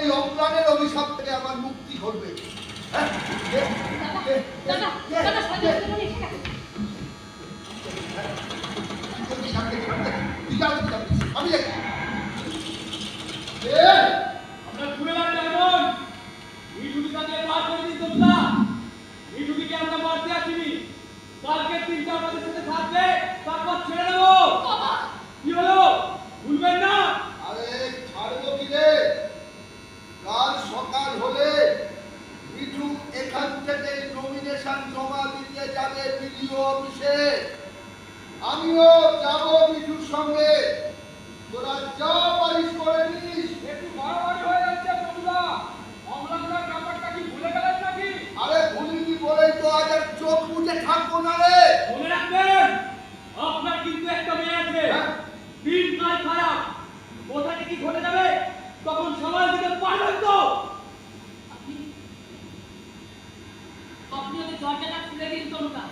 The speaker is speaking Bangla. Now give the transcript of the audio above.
এই অম্লানের অভিশাপ থেকে আমার মুক্তি ঘটবে। আমি আপনার ঘুরে লাগবে এমন মিঠুকে তাকে পার করে দিন তোমরা। মিঠুকে আমরা মারতে আসিনি, কালকে 3টা আমাদের সাথে থাকবে, তারপর ছেড়ে দেবো। কি হলো, ভুলবেন না? আরে ছাড়বো কি রে, কাল সকাল হলে মিঠু এখান থেকে নমিনেশন জমা দিতে যাবে বিডিও অফিসে। আমিও যাব মিঠুর সঙ্গে। তোরা যা পারিস করে নিস। একটু বাড়াবাড়ি হয়ে যাচ্ছে বন্ধুরা। অম্লানদার ব্যাপারটা কি ভুলে গেলেন নাকি? আরে ভুলিনি বলেই তো আজ আর চোখ মুছে থাকবো না রে। মনে রাখবেন, আপনার কিন্তু একটা মেয়ে আছে। দিন কাল খারাপ, কোথায় কি ঘটে যাবে তখন সময় দিতে পারবেন তো? আপনি ওদের দরজাটা খুলে দিন তোমরা।